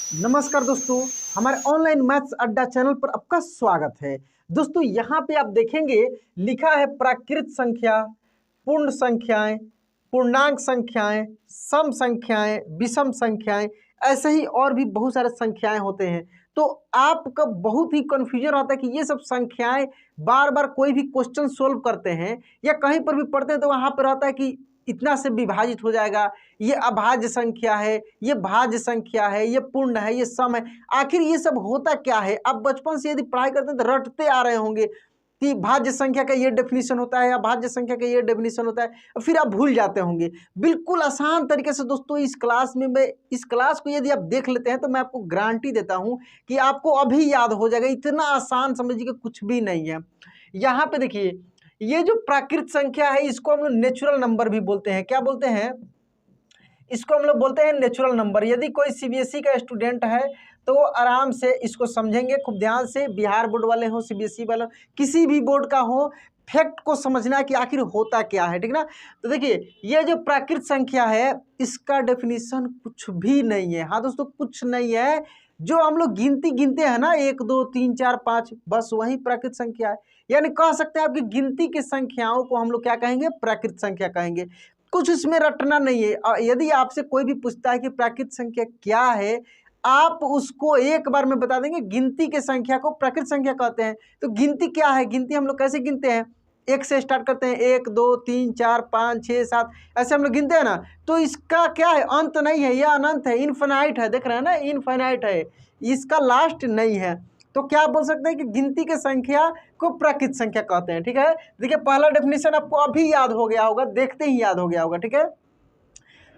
नमस्कार दोस्तों, हमारे ऑनलाइन मैथ्स अड्डा चैनल पर आपका स्वागत है। दोस्तों यहाँ पे आप देखेंगे लिखा है प्राकृत संख्या, पूर्ण संख्याएं, पूर्णांक संख्याएं, सम संख्याएं, विषम संख्याएं, ऐसे ही और भी बहुत सारे संख्याएं होते हैं। तो आपका बहुत ही कंफ्यूजन होता है कि ये सब संख्याएं बार बार कोई भी क्वेश्चन सोल्व करते हैं या कहीं पर भी पढ़ते हैं तो वहां पर रहता है कि इतना से विभाजित हो जाएगा, ये अभाज्य संख्या है, ये भाज्य संख्या है, ये पूर्ण है, ये सम है। आखिर ये सब होता क्या है? आप बचपन से यदि पढ़ाई करते हैं तो रटते आ रहे होंगे कि भाज्य संख्या का ये डेफिनेशन होता है, अभाज्य संख्या का ये डेफिनेशन होता है, फिर आप भूल जाते होंगे। बिल्कुल आसान तरीके से दोस्तों इस क्लास में मैं इस क्लास को यदि आप देख लेते हैं तो मैं आपको गारंटी देता हूं कि आपको अभी याद हो जाएगा। इतना आसान समझिए कि कुछ भी नहीं है। यहाँ पे देखिए, ये जो प्राकृत संख्या है इसको हम लोग नेचुरल नंबर भी बोलते हैं। क्या बोलते हैं? इसको हम लोग बोलते हैं नेचुरल नंबर। यदि कोई सीबीएसई का स्टूडेंट है तो वो आराम से इसको समझेंगे, खूब ध्यान से। बिहार बोर्ड वाले हो, सीबीएसई वाले हो, किसी भी बोर्ड का हो, फैक्ट को समझना है कि आखिर होता क्या है, ठीक ना। तो देखिए, ये जो प्राकृत संख्या है इसका डेफिनेशन कुछ भी नहीं है। हाँ दोस्तों, कुछ नहीं है। जो हम लोग गिनती गिनते हैं ना, 1 2 3 4 5, बस वही प्राकृत संख्या है। यानी कह सकते हैं आपकी गिनती की संख्याओं को हम लोग क्या कहेंगे? प्राकृत संख्या कहेंगे। कुछ इसमें रटना नहीं है। यदि आपसे कोई भी पूछता है कि प्राकृत संख्या क्या है, आप उसको एक बार में बता देंगे गिनती के संख्या को प्राकृत संख्या कहते हैं। तो गिनती क्या है? गिनती हम लोग कैसे गिनते हैं? 1 से स्टार्ट करते हैं, 1 2 3 4 5 6 7, ऐसे हम लोग गिनते हैं ना। तो इसका क्या है? अंत नहीं है, यह अनंत है, इनफाइनाइट है। देख रहे हैं ना, इनफाइनाइट है, इसका लास्ट नहीं है। तो क्या आप बोल सकते हैं कि गिनती के संख्या को प्राकृत संख्या कहते हैं, ठीक है। देखिए, पहला डेफिनेशन आपको अभी याद हो गया होगा, देखते ही याद हो गया होगा, ठीक है।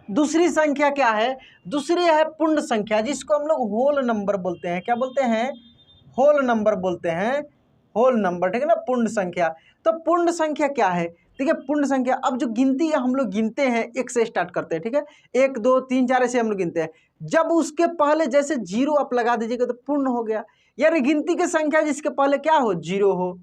दूसरी संख्या क्या है? दूसरी है पूर्ण संख्या, जिसको हम लोग होल नंबर बोलते हैं। क्या बोलते हैं? होल नंबर बोलते हैं, होल नंबर, ठीक है ना, पूर्ण संख्या। तो पूर्ण संख्या क्या है? ठीक है, पूर्ण संख्या, अब जो गिनती हम लोग गिनते हैं 1 से स्टार्ट करते हैं, ठीक है, 1 2 3 4 ऐसे हम लोग गिनते हैं। जब उसके पहले जैसे 0 आप लगा दीजिएगा तो पूर्ण हो गया। यानी गिनती की संख्या जिसके पहले क्या हो? 0 हो।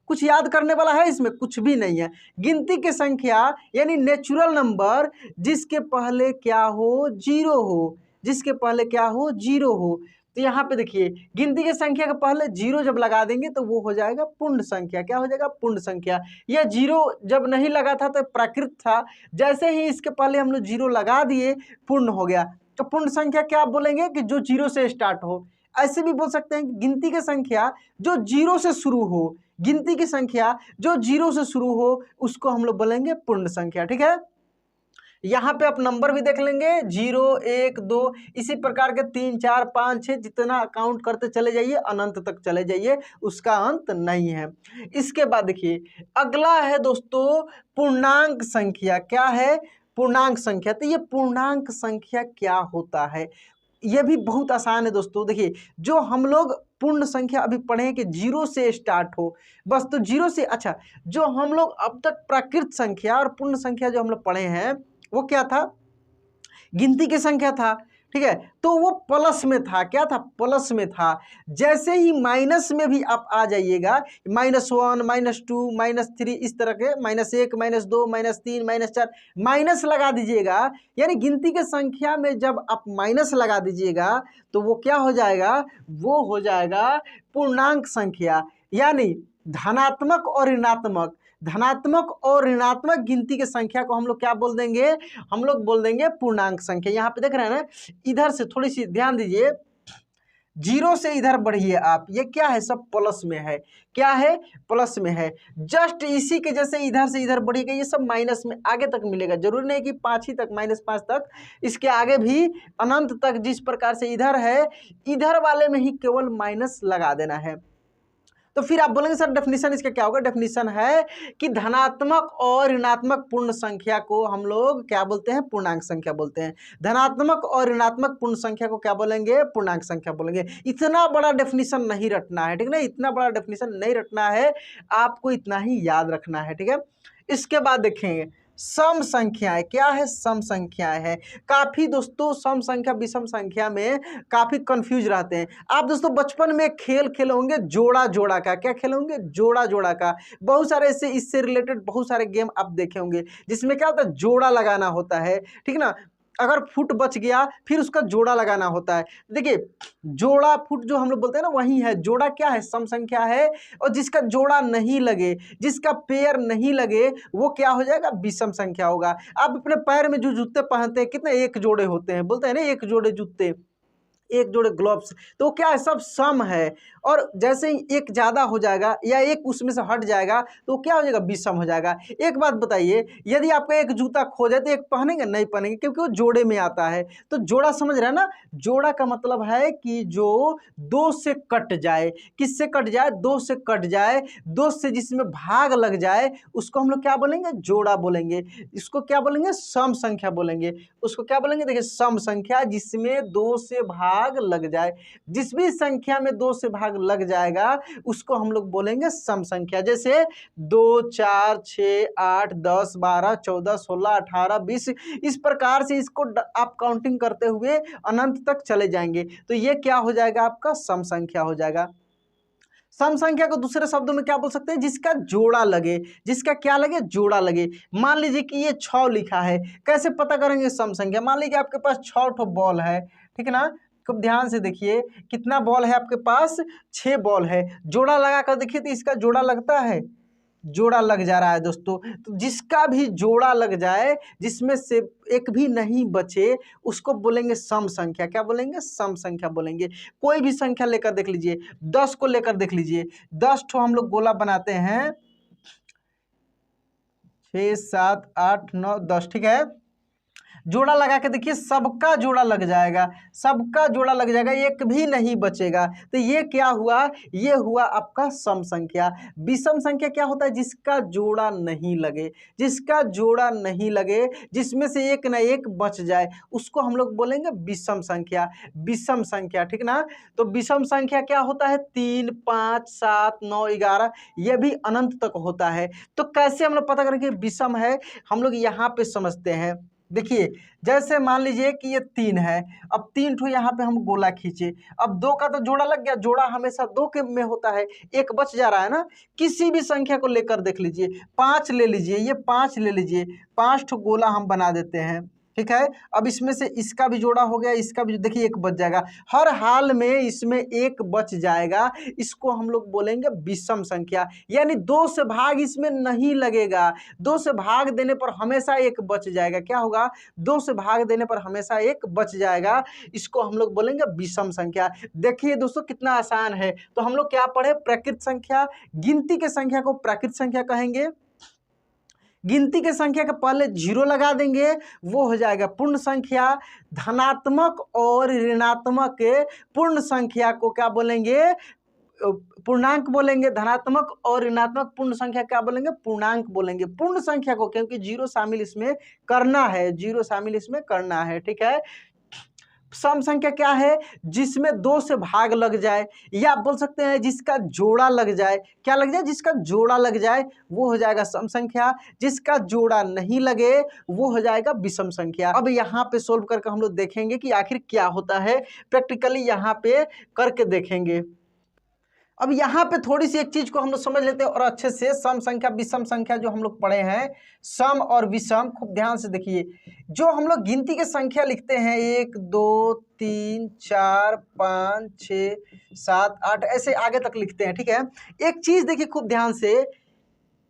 कुछ याद करने वाला है इसमें? कुछ भी नहीं है। गिनती की संख्या यानी नेचुरल नंबर जिसके पहले क्या हो? 0 हो। जिसके पहले क्या हो? 0 हो। तो यहाँ पे देखिए, गिनती की संख्या के पहले 0 जब लगा देंगे तो वो हो जाएगा पूर्ण संख्या। क्या हो जाएगा? पूर्ण संख्या। यह 0 जब नहीं लगा था तो प्राकृत था, जैसे ही इसके पहले हम लोग 0 लगा दिए पूर्ण हो गया। तो पूर्ण संख्या क्या आप बोलेंगे? कि जो 0 से स्टार्ट हो। ऐसे भी बोल सकते हैं कि गिनती की संख्या जो 0 से शुरू हो। गिनती की संख्या जो 0 से शुरू हो उसको हम लोग बोलेंगे पूर्ण संख्या, ठीक है। यहाँ पे आप नंबर भी देख लेंगे, 0 1 2, इसी प्रकार के 3 4 5 6, जितना काउंट करते चले जाइए अनंत तक चले जाइए, उसका अंत नहीं है। इसके बाद देखिए, अगला है दोस्तों पूर्णांक संख्या। क्या है? पूर्णांक संख्या। तो ये पूर्णांक संख्या क्या होता है? ये भी बहुत आसान है दोस्तों। देखिए, जो हम लोग पूर्ण संख्या अभी पढ़े कि 0 से स्टार्ट हो, बस। तो 0 से, अच्छा, जो हम लोग अब तक प्राकृत संख्या और पूर्ण संख्या जो हम लोग पढ़े हैं वो क्या था? गिनती की संख्या था, ठीक है। तो वो प्लस में था। क्या था? प्लस में था। जैसे ही माइनस में भी आप आ जाइएगा, -1 -2 -3, इस तरह के -1 -2 -3 -4 माइनस लगा दीजिएगा। यानी गिनती के संख्या में जब आप माइनस लगा दीजिएगा तो वो क्या हो जाएगा? वो हो जाएगा पूर्णांक संख्या। यानी धनात्मक और ऋणात्मक, धनात्मक और ऋणात्मक गिनती की संख्या को हम लोग क्या बोल देंगे? हम लोग बोल देंगे पूर्णांक संख्या। यहाँ पे देख रहे हैं ना, इधर से थोड़ी सी ध्यान दीजिए, 0 से इधर बढ़िए आप, ये क्या है? सब प्लस में है। क्या है? प्लस में है। जस्ट इसी के जैसे इधर से इधर बढ़िएगा, ये सब माइनस में आगे तक मिलेगा। जरूरी नहीं कि 5 ही तक, -5 तक, इसके आगे भी अनंत तक जिस प्रकार से इधर है, इधर वाले में ही केवल माइनस लगा देना है। तो फिर आप बोलेंगे सर डेफिनेशन इसका क्या होगा? डेफिनेशन है कि धनात्मक और ऋणात्मक पूर्ण संख्या को हम लोग क्या बोलते हैं? पूर्णांक संख्या बोलते हैं। धनात्मक और ऋणात्मक पूर्ण संख्या को क्या बोलेंगे? पूर्णांक संख्या बोलेंगे। इतना बड़ा डेफिनेशन नहीं रटना है, ठीक है ना। इतना बड़ा डेफिनेशन नहीं रटना है, आपको इतना ही याद रखना है, ठीक है। इसके बाद देखेंगे सम संख्याएं। क्या है? सम संख्याएं हैं। काफी दोस्तों सम संख्या विषम संख्या में काफी कंफ्यूज रहते हैं। आप दोस्तों बचपन में खेल खेले होंगे जोड़ा जोड़ा का। क्या खेले होंगे? जोड़ा जोड़ा का। बहुत सारे इससे रिलेटेड बहुत सारे गेम आप देखे होंगे जिसमें क्या होता है? जोड़ा लगाना होता है, ठीक ना। अगर फुट बच गया फिर उसका जोड़ा लगाना होता है। देखिए जोड़ा फुट जो हम लोग बोलते हैं ना वही है, जोड़ा क्या है, सम संख्या है। और जिसका जोड़ा नहीं लगे, जिसका पेयर नहीं लगे, वो क्या हो जाएगा, विषम संख्या होगा। आप अपने पैर में जो जूते पहनते हैं कितने एक जोड़े होते हैं, बोलते हैं ना एक जोड़े जूते, एक जोड़े ग्लोव्स, तो क्या है, सब सम है। और जैसे ही एक ज़्यादा हो जाएगा या एक उसमें से हट जाएगा तो क्या हो जाएगा, विषम हो जाएगा। एक बात बताइए, यदि आपका एक जूता खो जाए तो एक पहनेंगे, नहीं पहनेंगे, क्योंकि वो जोड़े में आता है। तो जोड़ा समझ रहे हैं ना, जोड़ा का मतलब है कि जो दो से कट जाए। किससे कट जाए, दो से कट जाए, दो से जिसमें भाग लग जाए उसको हम लोग क्या बोलेंगे, जोड़ा बोलेंगे। इसको क्या बोलेंगे, सम संख्या बोलेंगे। उसको क्या बोलेंगे, देखिए सम संख्या जिसमें दो से भाग लग जाए। जिस भी संख्या में दो से भाग लग जाएगा उसको हम लोग बोलेंगे सम संख्या। जैसे 2, 4, 6, 8, 10, 12, 14, 16, 18, 20, इस प्रकार से इसको आप काउंटिंग करते हुए अनंत तक चले जाएंगे तो ये क्या हो जाएगा, आपका सम संख्या हो जाएगा। सम संख्या को दूसरे शब्दों में क्या बोल सकते हैं, जिसका जोड़ा लगे। जिसका क्या लगे, जोड़ा लगे। मान लीजिए कि ये 6 लिखा है, कैसे पता करेंगे सम संख्या। मान लीजिए आपके पास 6 ठो बॉल है, ठीक है ना। खूब ध्यान से देखिए, कितना बॉल है आपके पास, 6 बॉल है। जोड़ा लगा कर देखिए तो इसका जोड़ा लगता है, जोड़ा लग जा रहा है दोस्तों। तो जिसका भी जोड़ा लग जाए, जिसमें से एक भी नहीं बचे, उसको बोलेंगे सम संख्या। क्या बोलेंगे, सम संख्या बोलेंगे। कोई भी संख्या लेकर देख लीजिए, 10 को लेकर देख लीजिए, 10 ठो हम लोग गोला बनाते हैं, 6, 7, 8, 9, 10, ठीक है। जोड़ा लगा के देखिए, सबका जोड़ा लग जाएगा, सबका जोड़ा लग जाएगा, एक भी नहीं बचेगा। तो ये क्या हुआ, ये हुआ आपका सम संख्या। विषम संख्या क्या होता है, जिसका जोड़ा नहीं लगे, जिसका जोड़ा नहीं लगे, जिसमें से एक ना एक बच जाए, उसको हम लोग बोलेंगे विषम संख्या। विषम संख्या, ठीक ना। तो विषम संख्या क्या होता है, 3, 5, 7, 9, 11, यह भी अनंत तक होता है। तो कैसे हम लोग पता करेंगे विषम है, हम लोग यहाँ पे समझते हैं। देखिए जैसे मान लीजिए कि ये 3 है, अब 3 ठो यहाँ पे हम गोला खींचे, अब 2 का तो जोड़ा लग गया, जोड़ा हमेशा 2 के में होता है, एक बच जा रहा है ना। किसी भी संख्या को लेकर देख लीजिए, 5 ले लीजिए, ये 5 ले लीजिए, 5 ठो गोला हम बना देते हैं, ठीक है। अब इसमें से इसका भी जोड़ा हो गया, इसका भी, देखिए एक बच जाएगा, हर हाल में इसमें एक बच जाएगा। इसको हम लोग बोलेंगे विषम संख्या, यानी 2 से भाग इसमें नहीं लगेगा, 2 से भाग देने पर हमेशा एक बच जाएगा। क्या होगा, 2 से भाग देने पर हमेशा एक बच जाएगा, इसको हम लोग बोलेंगे विषम संख्या। देखिए दोस्तों कितना आसान है। तो हम लोग क्या पढ़े, प्राकृत संख्या, गिनती के संख्या को प्राकृत संख्या कहेंगे। गिनती के संख्या के पहले 0 लगा देंगे, वो हो जाएगा पूर्ण संख्या। धनात्मक और ऋणात्मक पूर्ण संख्या को क्या बोलेंगे, पूर्णांक बोलेंगे। धनात्मक और ऋणात्मक पूर्ण संख्या क्या बोलेंगे, पूर्णांक बोलेंगे। पूर्ण संख्या को, क्योंकि 0 शामिल इसमें करना है, 0 शामिल इसमें करना है, ठीक है। सम संख्या क्या है, जिसमें 2 से भाग लग जाए, या आप बोल सकते हैं जिसका जोड़ा लग जाए। क्या लग जाए, जिसका जोड़ा लग जाए वो हो जाएगा सम संख्या। जिसका जोड़ा नहीं लगे वो हो जाएगा विषम संख्या। अब यहाँ पे सोल्व करके हम लोग देखेंगे कि आखिर क्या होता है, प्रैक्टिकली यहाँ पे करके देखेंगे। अब यहाँ पे थोड़ी सी एक चीज को हम लोग समझ लेते हैं और अच्छे से, सम संख्या विषम संख्या जो हम लोग पढ़े हैं, सम और विषम, खूब ध्यान से देखिए। जो हम लोग गिनती के संख्या लिखते हैं, 1, 2, 3, 4, 5, 6, 7, 8, ऐसे आगे तक लिखते हैं, ठीक है। एक चीज देखिए खूब ध्यान से,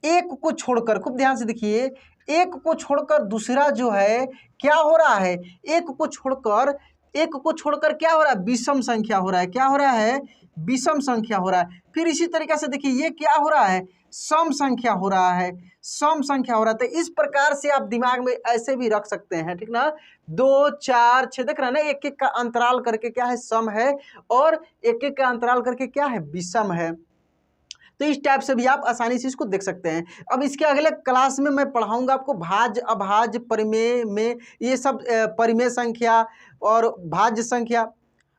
एक को छोड़कर, खूब ध्यान से देखिए, एक को छोड़कर दूसरा जो है क्या हो रहा है, एक को छोड़कर क्या हो रहा है, विषम संख्या हो रहा है। क्या हो रहा है, विषम संख्या हो रहा है। फिर इसी तरीके से देखिए ये क्या हो रहा है, सम संख्या हो रहा है, सम संख्या हो रहा है। तो इस प्रकार से आप दिमाग में ऐसे भी रख सकते हैं, ठीक ना। 2, 4, 6 देख रहे हैं ना, एक एक का अंतराल करके क्या है, सम है, और एक एक का अंतराल करके क्या है, विषम है। तो इस टाइप से भी आप आसानी से इसको देख सकते हैं। अब इसके अगले क्लास में मैं पढ़ाऊंगा आपको भाज्य, अभाज्य, परिमेय में, ये सब परिमेय संख्या और भाज्य संख्या।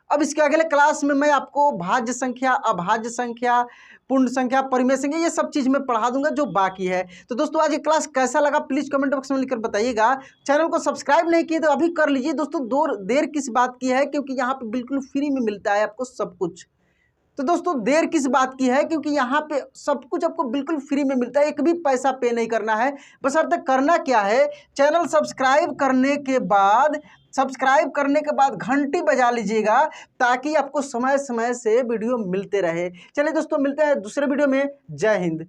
अब इसके अगले क्लास में मैं आपको भाज्य संख्या, अभाज्य संख्या, पूर्ण संख्या, परिमेय संख्या, ये सब चीज़ मैं पढ़ा दूंगा जो बाकी है। तो दोस्तों आज ये क्लास कैसा लगा प्लीज़ कमेंट बॉक्स में लिखकर बताइएगा। चैनल को सब्सक्राइब नहीं किए तो अभी कर लीजिए दोस्तों, देर किस बात की है, क्योंकि यहाँ पे बिल्कुल फ्री में मिलता है आपको सब कुछ। तो दोस्तों देर किस बात की है, क्योंकि यहाँ पे सब कुछ आपको बिल्कुल फ्री में मिलता है, एक भी पैसा पे नहीं करना है। बस अब तक करना क्या है, चैनल सब्सक्राइब करने के बाद घंटी बजा लीजिएगा, ताकि आपको समय समय से वीडियो मिलते रहे। चलिए दोस्तों, मिलते हैं दूसरे वीडियो में। जय हिंद।